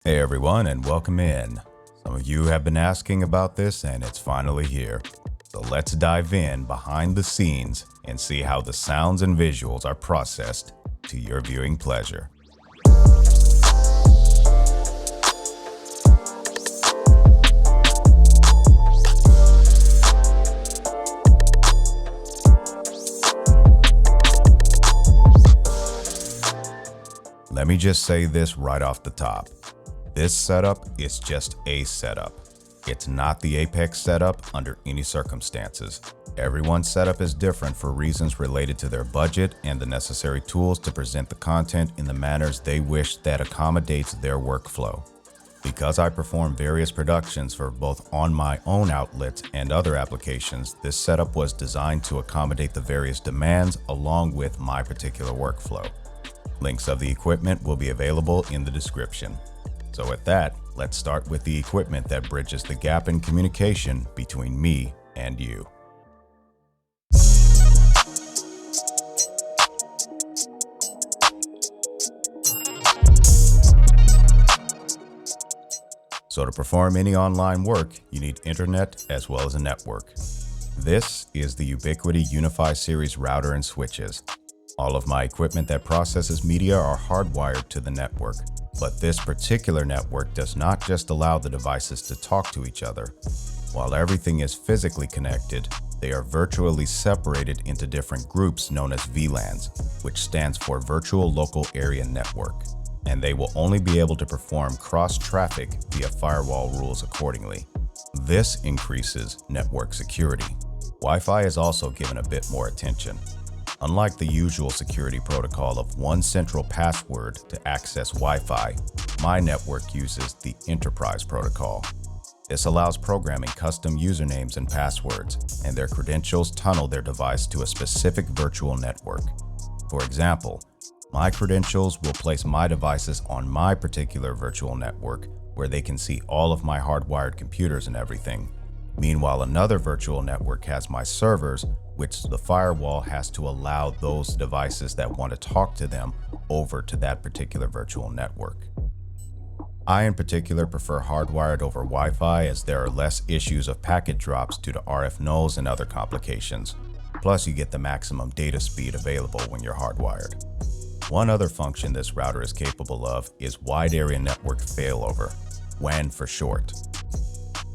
Hey everyone, and welcome in. Some of you have been asking about this and it's finally here. So let's dive in behind the scenes and see how the sounds and visuals are processed to your viewing pleasure. Let me just say this right off the top. This setup is just a setup. It's not the Apex setup under any circumstances. Everyone's setup is different for reasons related to their budget and the necessary tools to present the content in the manners they wish that accommodates their workflow. Because I perform various productions for both on my own outlets and other applications, this setup was designed to accommodate the various demands along with my particular workflow. Links of the equipment will be available in the description. So with that, let's start with the equipment that bridges the gap in communication between me and you. So to perform any online work, you need internet as well as a network. This is the Ubiquiti Unify Series router and switches. All of my equipment that processes media are hardwired to the network, but this particular network does not just allow the devices to talk to each other. While everything is physically connected, they are virtually separated into different groups known as VLANs, which stands for Virtual Local Area Network, and they will only be able to perform cross-traffic via firewall rules accordingly. This increases network security. Wi-Fi is also given a bit more attention. Unlike the usual security protocol of one central password to access Wi-Fi, my network uses the Enterprise protocol. This allows programming custom usernames and passwords, and their credentials tunnel their device to a specific virtual network. For example, my credentials will place my devices on my particular virtual network where they can see all of my hardwired computers and everything. Meanwhile, another virtual network has my servers, which the firewall has to allow those devices that want to talk to them over to that particular virtual network. I in particular prefer hardwired over Wi-Fi as there are less issues of packet drops due to RF nulls and other complications. Plus you get the maximum data speed available when you're hardwired. One other function this router is capable of is Wide Area Network Failover, WAN for short.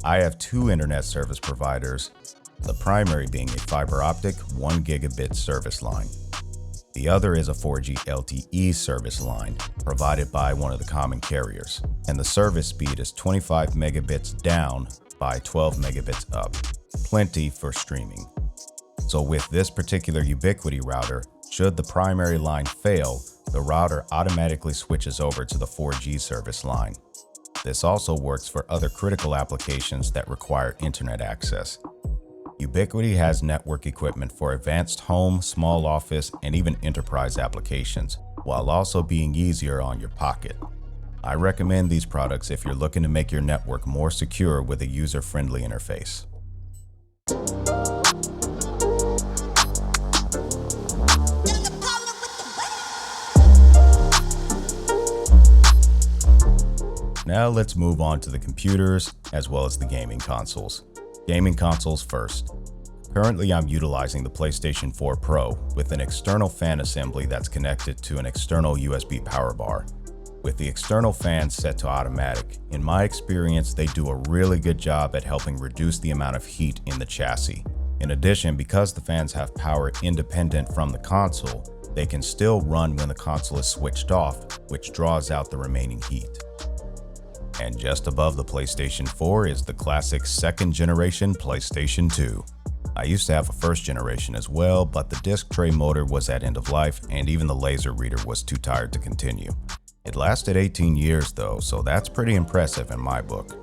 I have two internet service providers, the primary being a fiber optic 1 gigabit service line. The other is a 4G LTE service line provided by one of the common carriers, and the service speed is 25 megabits down by 12 megabits up, plenty for streaming. So with this particular Ubiquiti router, should the primary line fail, the router automatically switches over to the 4G service line. This also works for other critical applications that require internet access. Ubiquiti has network equipment for advanced home, small office, and even enterprise applications, while also being easier on your pocket. I recommend these products if you're looking to make your network more secure with a user-friendly interface. Now let's move on to the computers as well as the gaming consoles. Gaming consoles first. Currently I'm utilizing the PlayStation 4 Pro with an external fan assembly that's connected to an external USB power bar. With the external fan set to automatic, in my experience they do a really good job at helping reduce the amount of heat in the chassis. In addition, because the fans have power independent from the console, they can still run when the console is switched off, which draws out the remaining heat. And just above the PlayStation 4 is the classic second generation PlayStation 2. I used to have a first generation as well, but the disc tray motor was at end of life and even the laser reader was too tired to continue. It lasted 18 years though, so that's pretty impressive in my book.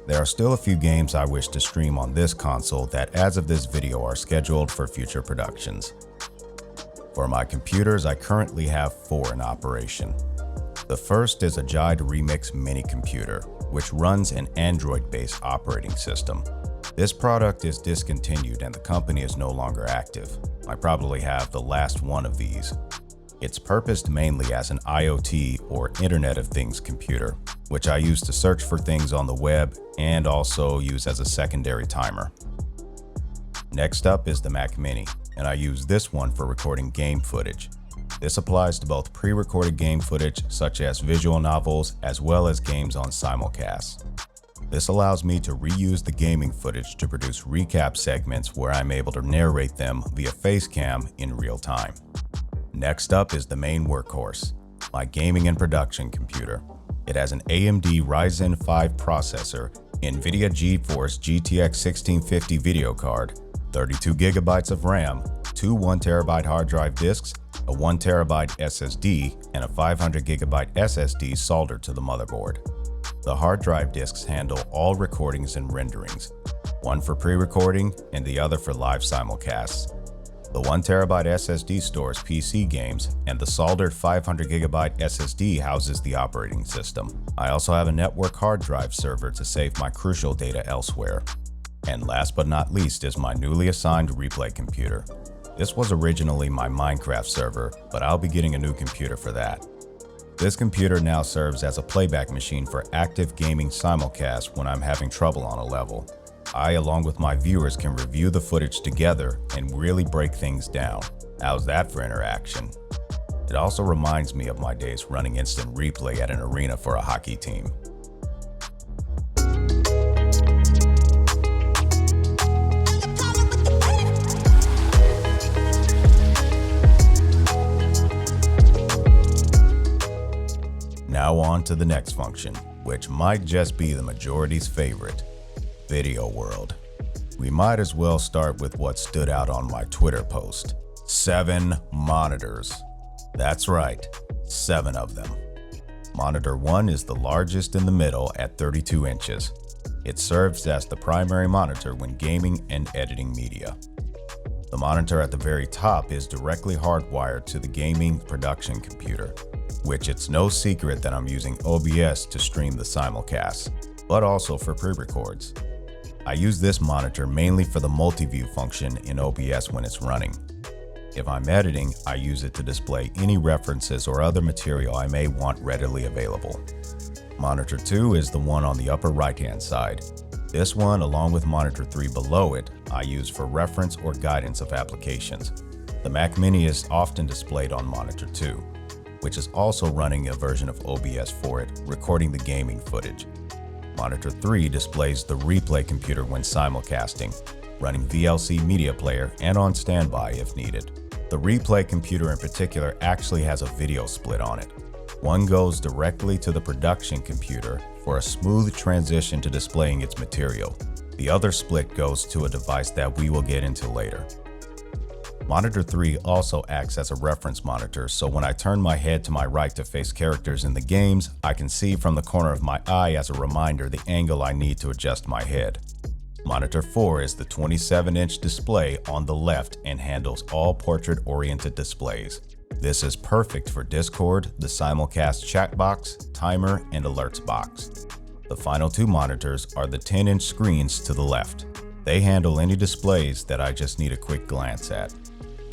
There are still a few games I wish to stream on this console that as of this video are scheduled for future productions. For my computers, I currently have 4 in operation. The first is a Jide Remix mini computer, which runs an Android-based operating system. This product is discontinued and the company is no longer active. I probably have the last one of these. It's purposed mainly as an IoT or Internet of Things computer, which I use to search for things on the web and also use as a secondary timer. Next up is the Mac Mini, and I use this one for recording game footage. This applies to both pre-recorded game footage such as visual novels as well as games on simulcast. This allows me to reuse the gaming footage to produce recap segments where I'm able to narrate them via Facecam in real time. Next up is the main workhorse, my gaming and production computer. It has an AMD Ryzen 5 processor, NVIDIA GeForce GTX 1650 video card, 32 gigabytes of RAM, two 1TB hard drive disks, a 1TB SSD, and a 500 gigabyte SSD soldered to the motherboard. The hard drive disks handle all recordings and renderings, one for pre-recording and the other for live simulcasts. The 1TB SSD stores PC games, and the soldered 500 gigabyte SSD houses the operating system. I also have a network hard drive server to save my crucial data elsewhere. And last but not least is my newly assigned replay computer. This was originally my Minecraft server, but I'll be getting a new computer for that. This computer now serves as a playback machine for active gaming simulcasts when I'm having trouble on a level. I, along with my viewers, can review the footage together and really break things down. How's that for interaction? It also reminds me of my days running instant replay at an arena for a hockey team. Now on to the next function, which might just be the majority's favorite. Video world. We might as well start with what stood out on my Twitter post. 7 monitors. That's right, 7 of them. Monitor 1 is the largest in the middle at 32 inches. It serves as the primary monitor when gaming and editing media. The monitor at the very top is directly hardwired to the gaming production computer, which it's no secret that I'm using OBS to stream the simulcast, but also for pre-records. I use this monitor mainly for the multi-view function in OBS when it's running. If I'm editing, I use it to display any references or other material I may want readily available. Monitor 2 is the one on the upper right-hand side. This one, along with monitor 3 below it, I use for reference or guidance of applications. The Mac Mini is often displayed on monitor 2, which is also running a version of OBS for it, recording the gaming footage. Monitor 3 displays the replay computer when simulcasting, running VLC media player and on standby if needed. The replay computer in particular actually has a video split on it. One goes directly to the production computer for a smooth transition to displaying its material. The other split goes to a device that we will get into later. Monitor 3 also acts as a reference monitor, so when I turn my head to my right to face characters in the games, I can see from the corner of my eye as a reminder the angle I need to adjust my head. Monitor 4 is the 27-inch display on the left and handles all portrait-oriented displays. This is perfect for Discord, the simulcast chat box, timer, and alerts box. The final 2 monitors are the 10-inch screens to the left. They handle any displays that I just need a quick glance at.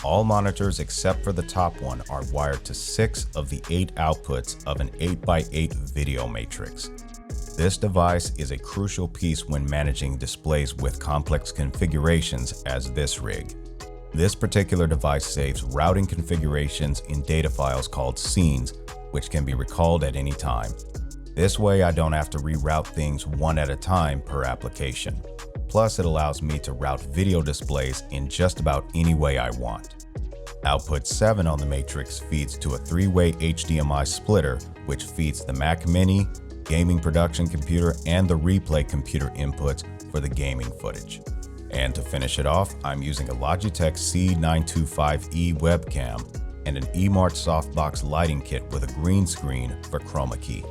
All monitors except for the top one are wired to 6 of the 8 outputs of an 8x8 video matrix. This device is a crucial piece when managing displays with complex configurations as this rig. This particular device saves routing configurations in data files called scenes, which can be recalled at any time. This way I don't have to reroute things one at a time per application. Plus, it allows me to route video displays in just about any way I want. Output 7 on the matrix feeds to a 3-way HDMI splitter, which feeds the Mac Mini, gaming production computer, and the replay computer inputs for the gaming footage. And to finish it off, I'm using a Logitech C925E webcam and an eMart softbox lighting kit with a green screen for chroma key.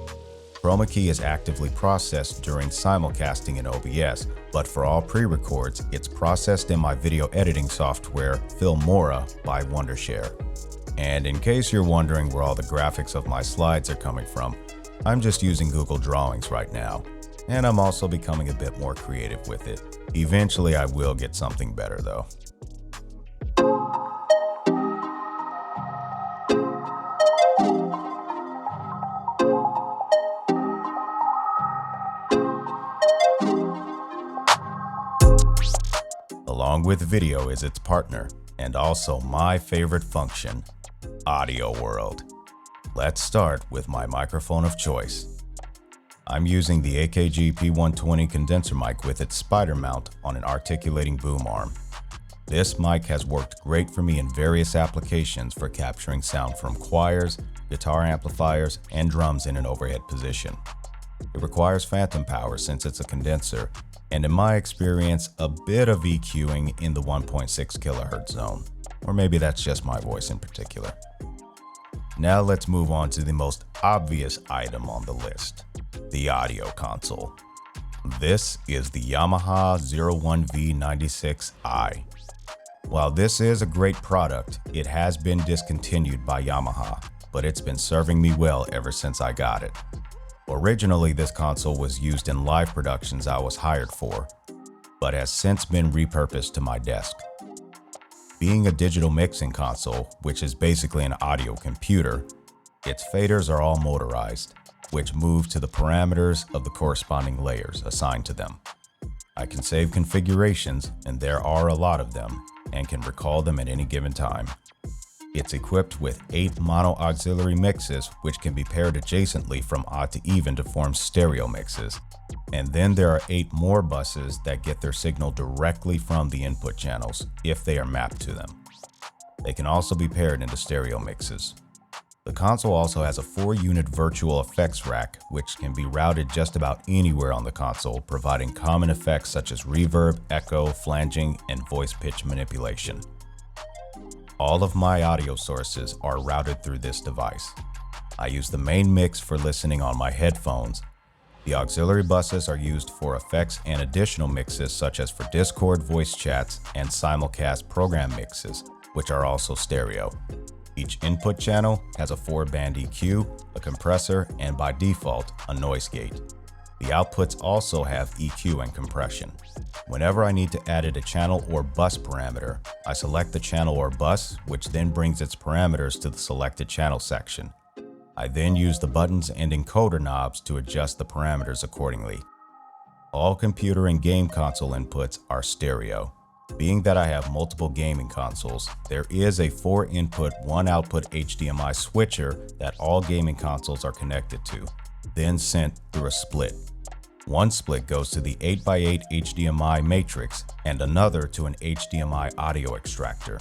Chroma key is actively processed during simulcasting in OBS, but for all pre-records, it's processed in my video editing software, Filmora by Wondershare. And in case you're wondering where all the graphics of my slides are coming from, I'm just using Google Drawings right now. And I'm also becoming a bit more creative with it. Eventually, I will get something better though. Along with video is its partner, and also my favorite function, Audio World. Let's start with my microphone of choice. I'm using the AKG P120 condenser mic with its spider mount on an articulating boom arm. This mic has worked great for me in various applications for capturing sound from choirs, guitar amplifiers, and drums in an overhead position. It requires phantom power since it's a condenser, and in my experience, a bit of EQing in the 1.6 kHz zone. Or maybe that's just my voice in particular. Now let's move on to the most obvious item on the list, the audio console. This is the Yamaha 01V96i. While this is a great product, it has been discontinued by Yamaha, but it's been serving me well ever since I got it. Originally, this console was used in live productions I was hired for, but has since been repurposed to my desk. Being a digital mixing console, which is basically an audio computer, its faders are all motorized, which move to the parameters of the corresponding layers assigned to them. I can save configurations, and there are a lot of them, and can recall them at any given time. It's equipped with 8 mono auxiliary mixes, which can be paired adjacently from odd to even to form stereo mixes. And then there are 8 more buses that get their signal directly from the input channels if they are mapped to them. They can also be paired into stereo mixes. The console also has a 4-unit virtual effects rack, which can be routed just about anywhere on the console, providing common effects such as reverb, echo, flanging, and voice pitch manipulation. All of my audio sources are routed through this device. I use the main mix for listening on my headphones. The auxiliary buses are used for effects and additional mixes such as for Discord voice chats and simulcast program mixes, which are also stereo. Each input channel has a 4-band EQ, a compressor, and by default, a noise gate. The outputs also have EQ and compression. Whenever I need to add a channel or bus parameter, I select the channel or bus, which then brings its parameters to the selected channel section. I then use the buttons and encoder knobs to adjust the parameters accordingly. All computer and game console inputs are stereo. Being that I have multiple gaming consoles, there is a 4-input, 1-output HDMI switcher that all gaming consoles are connected to, then sent through a split. One split goes to the 8x8 HDMI matrix and another to an HDMI audio extractor.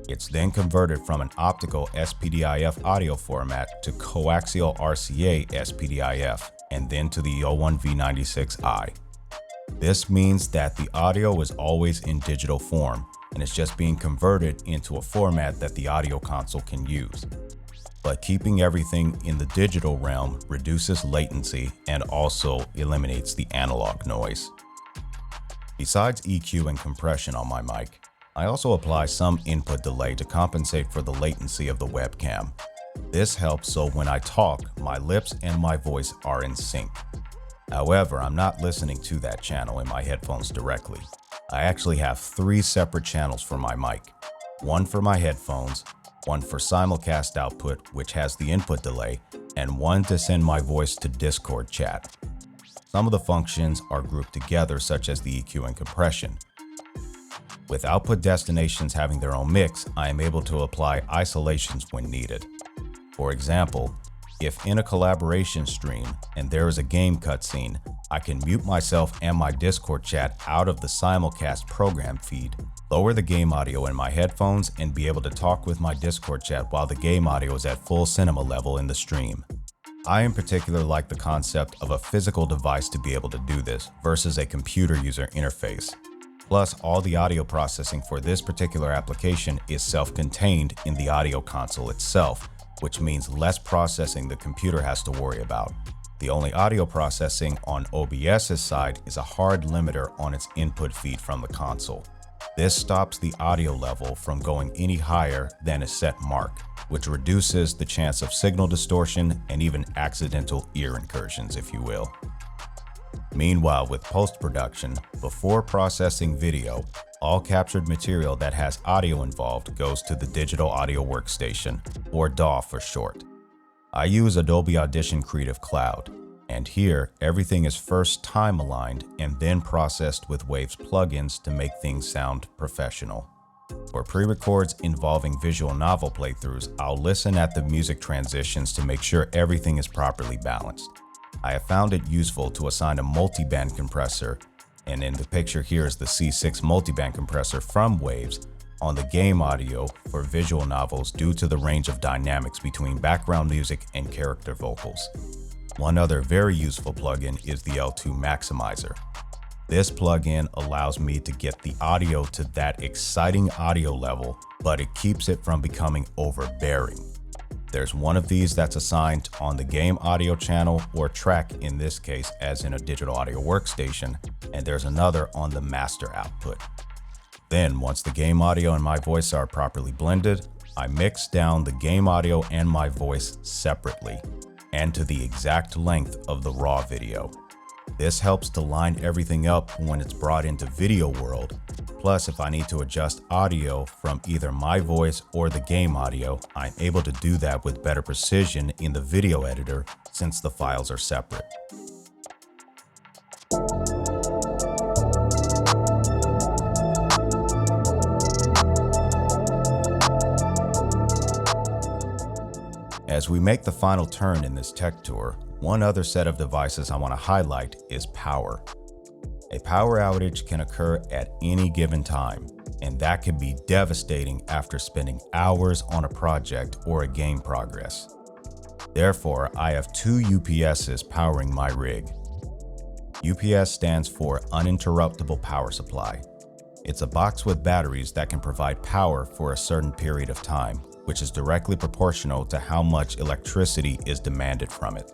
It's then converted from an optical SPDIF audio format to coaxial RCA SPDIF and then to the 01V96i. This means that the audio is always in digital form and it's just being converted into a format that the audio console can use. But keeping everything in the digital realm reduces latency and also eliminates the analog noise. Besides EQ and compression on my mic, I also apply some input delay to compensate for the latency of the webcam. This helps so when I talk, my lips and my voice are in sync. However, I'm not listening to that channel in my headphones directly. I actually have 3 separate channels for my mic. One for my headphones, one for simulcast output, which has the input delay, and one to send my voice to Discord chat. Some of the functions are grouped together, such as the EQ and compression. With output destinations having their own mix, I am able to apply isolations when needed. For example, if in a collaboration stream and there is a game cutscene, I can mute myself and my Discord chat out of the simulcast program feed, lower the game audio in my headphones, and be able to talk with my Discord chat while the game audio is at full cinema level in the stream. I in particular like the concept of a physical device to be able to do this versus a computer user interface. Plus, all the audio processing for this particular application is self-contained in the audio console itself, which means less processing the computer has to worry about. The only audio processing on OBS's side is a hard limiter on its input feed from the console. This stops the audio level from going any higher than a set mark, which reduces the chance of signal distortion and even accidental ear incursions, if you will. Meanwhile, with post-production, before processing video, all captured material that has audio involved goes to the Digital Audio Workstation, or DAW for short. I use Adobe Audition Creative Cloud, And here, everything is first time aligned and then processed with Waves plugins to make things sound professional. For pre-records involving visual novel playthroughs, I'll listen at the music transitions to make sure everything is properly balanced. I have found it useful to assign a multiband compressor, and in the picture here is the C6 multiband compressor from Waves, on the game audio for visual novels due to the range of dynamics between background music and character vocals. One other very useful plugin is the L2 Maximizer. This plugin allows me to get the audio to that exciting audio level, but it keeps it from becoming overbearing. There's one of these that's assigned on the game audio channel or track in this case as in a digital audio workstation, and there's another on the master output. Then once the game audio and my voice are properly blended, I mix down the game audio and my voice separately and to the exact length of the raw video. This helps to line everything up when it's brought into Video World. Plus, if I need to adjust audio from either my voice or the game audio, I'm able to do that with better precision in the video editor since the files are separate. As we make the final turn in this tech tour, one other set of devices I want to highlight is power. A power outage can occur at any given time, and that can be devastating after spending hours on a project or a game progress. Therefore, I have two UPSs powering my rig. UPS stands for Uninterruptible Power Supply. It's a box with batteries that can provide power for a certain period of time, which is directly proportional to how much electricity is demanded from it.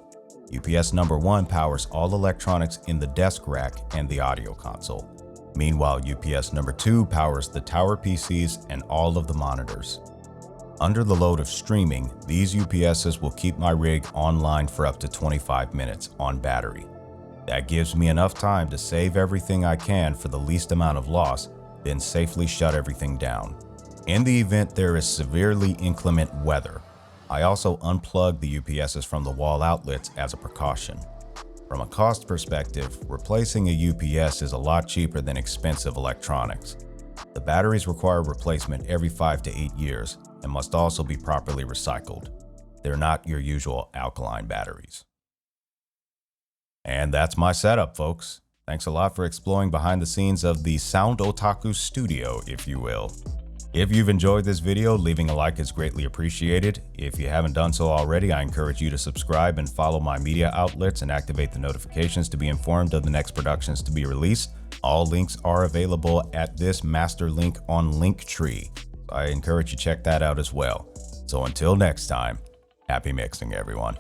UPS number 1 powers all electronics in the desk rack and the audio console. Meanwhile, UPS number 2 powers the tower PCs and all of the monitors. Under the load of streaming, these UPSs will keep my rig online for up to 25 minutes on battery. That gives me enough time to save everything I can for the least amount of loss, then safely shut everything down. In the event there is severely inclement weather, I also unplug the UPSs from the wall outlets as a precaution. From a cost perspective, replacing a UPS is a lot cheaper than expensive electronics. The batteries require replacement every 5 to 8 years and must also be properly recycled. They're not your usual alkaline batteries. And that's my setup, folks. Thanks a lot for exploring behind the scenes of the Sound Otaku studio, if you will. If you've enjoyed this video, leaving a like is greatly appreciated. If you haven't done so already, I encourage you to subscribe and follow my media outlets and activate the notifications to be informed of the next productions to be released. All links are available at this master link on Linktree. I encourage you to check that out as well. So until next time, happy mixing, everyone.